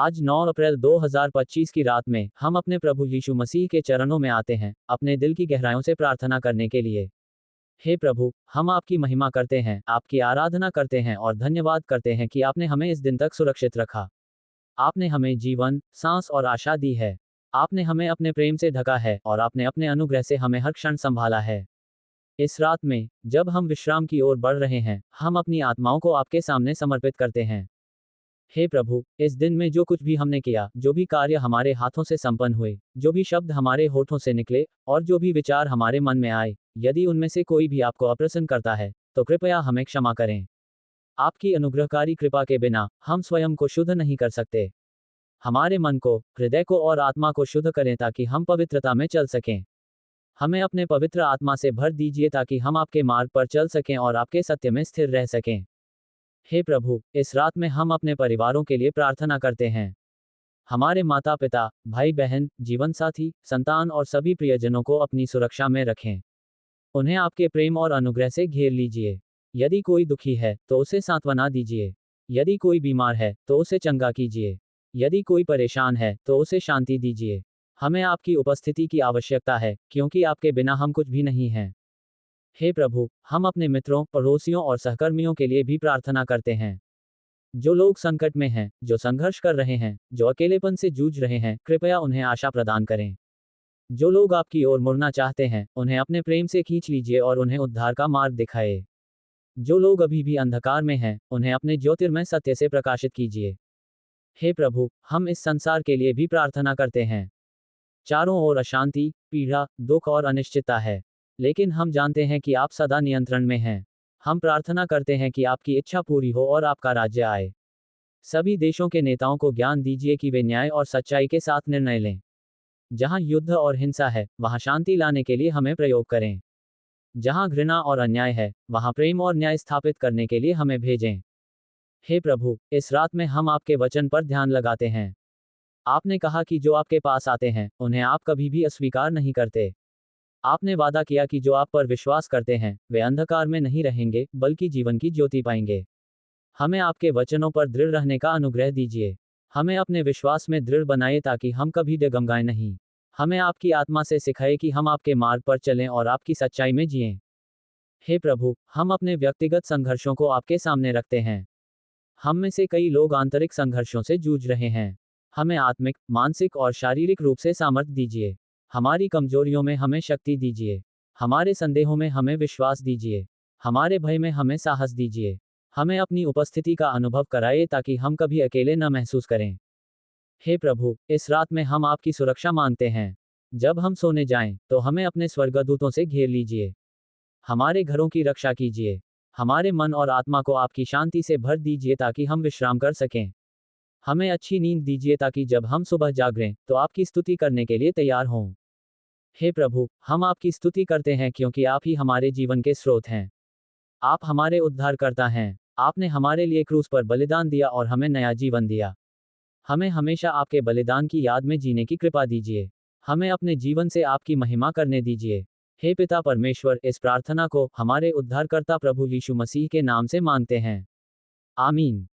आज 9 अप्रैल 2025 की रात में हम अपने प्रभु यीशु मसीह के चरणों में आते हैं, अपने दिल की गहराइयों से प्रार्थना करने के लिए। हे प्रभु, हम आपकी महिमा करते हैं, आपकी आराधना करते हैं और धन्यवाद करते हैं कि आपने हमें इस दिन तक सुरक्षित रखा। आपने हमें जीवन, सांस और आशा दी है। आपने हमें अपने प्रेम से ढका है और आपने अपने अनुग्रह से हमें हर क्षण संभाला है। इस रात में, जब हम विश्राम की ओर बढ़ रहे हैं, हम अपनी आत्माओं को आपके सामने समर्पित करते हैं। हे प्रभु, इस दिन में जो कुछ भी हमने किया, जो भी कार्य हमारे हाथों से संपन्न हुए, जो भी शब्द हमारे होठों से निकले और जो भी विचार हमारे मन में आए, यदि उनमें से कोई भी आपको अप्रसन्न करता है, तो कृपया हमें क्षमा करें। आपकी अनुग्रहकारी कृपा के बिना हम स्वयं को शुद्ध नहीं कर सकते। हमारे मन को, हृदय को और आत्मा को शुद्ध करें ताकि हम पवित्रता में चल सकें। हमें अपने पवित्र आत्मा से भर दीजिए ताकि हम आपके मार्ग पर चल सकें और आपके सत्य में स्थिर रह सकें। हे प्रभु, इस रात में हम अपने परिवारों के लिए प्रार्थना करते हैं। हमारे माता पिता, भाई बहन, जीवन साथी, संतान और सभी प्रियजनों को अपनी सुरक्षा में रखें। उन्हें आपके प्रेम और अनुग्रह से घेर लीजिए। यदि कोई दुखी है, तो उसे सांत्वना दीजिए। यदि कोई बीमार है, तो उसे चंगा कीजिए। यदि कोई परेशान है, तो उसे शांति दीजिए। हमें आपकी उपस्थिति की आवश्यकता है, क्योंकि आपके बिना हम कुछ भी नहीं हैं। हे प्रभु, हम अपने मित्रों, पड़ोसियों और सहकर्मियों के लिए भी प्रार्थना करते हैं। जो लोग संकट में हैं, जो संघर्ष कर रहे हैं, जो अकेलेपन से जूझ रहे हैं, कृपया उन्हें आशा प्रदान करें। जो लोग आपकी ओर मुड़ना चाहते हैं, उन्हें अपने प्रेम से खींच लीजिए और उन्हें उद्धार का मार्ग दिखाए। जो लोग अभी भी अंधकार में हैं, उन्हें अपने ज्योतिर्मय सत्य से प्रकाशित कीजिए। हे प्रभु, हम इस संसार के लिए भी प्रार्थना करते हैं। चारों ओर अशांति, पीड़ा, दुख और अनिश्चितता है। लेकिन हम जानते हैं कि आप सदा नियंत्रण में हैं। हम प्रार्थना करते हैं कि आपकी इच्छा पूरी हो और आपका राज्य आए। सभी देशों के नेताओं को ज्ञान दीजिए कि वे न्याय और सच्चाई के साथ निर्णय लें। जहां युद्ध और हिंसा है, वहां शांति लाने के लिए हमें प्रयोग करें। जहां घृणा और अन्याय है, वहां प्रेम और न्याय स्थापित करने के लिए हमें भेजें। हे प्रभु, इस रात में हम आपके वचन पर ध्यान लगाते हैं। आपने कहा कि जो आपके पास आते हैं, उन्हें आप कभी भी अस्वीकार नहीं करते। आपने वादा किया कि जो आप पर विश्वास करते हैं, वे अंधकार में नहीं रहेंगे, बल्कि जीवन की ज्योति पाएंगे। हमें आपके वचनों पर दृढ़ रहने का अनुग्रह दीजिए। हमें अपने विश्वास में दृढ़ बनाए ताकि हम कभी डगमगाएं नहीं। हमें आपकी आत्मा से सिखाए कि हम आपके मार्ग पर चलें और आपकी सच्चाई में जिएं। हे प्रभु, हम अपने व्यक्तिगत संघर्षों को आपके सामने रखते हैं। हम में से कई लोग आंतरिक संघर्षों से जूझ रहे हैं। हमें आत्मिक, मानसिक और शारीरिक रूप से सामर्थ्य दीजिए। हमारी कमजोरियों में हमें शक्ति दीजिए। हमारे संदेहों में हमें विश्वास दीजिए। हमारे भय में हमें साहस दीजिए। हमें अपनी उपस्थिति का अनुभव कराइए ताकि हम कभी अकेले न महसूस करें। हे प्रभु, इस रात में हम आपकी सुरक्षा मांगते हैं। जब हम सोने जाएं, तो हमें अपने स्वर्गदूतों से घेर लीजिए। हमारे घरों की रक्षा कीजिए। हमारे मन और आत्मा को आपकी शांति से भर दीजिए ताकि हम विश्राम कर सकें। हमें अच्छी नींद दीजिए ताकि जब हम सुबह जागें, तो आपकी स्तुति करने के लिए तैयार हों। हे प्रभु, हम आपकी स्तुति करते हैं क्योंकि आप ही हमारे जीवन के स्रोत हैं। आप हमारे उद्धारकर्ता हैं। आपने हमारे लिए क्रूस पर बलिदान दिया और हमें नया जीवन दिया। हमें हमेशा आपके बलिदान की याद में जीने की कृपा दीजिए। हमें अपने जीवन से आपकी महिमा करने दीजिए। हे पिता परमेश्वर, इस प्रार्थना को हमारे उद्धारकर्ता प्रभु यीशु मसीह के नाम से मांगते हैं। आमीन।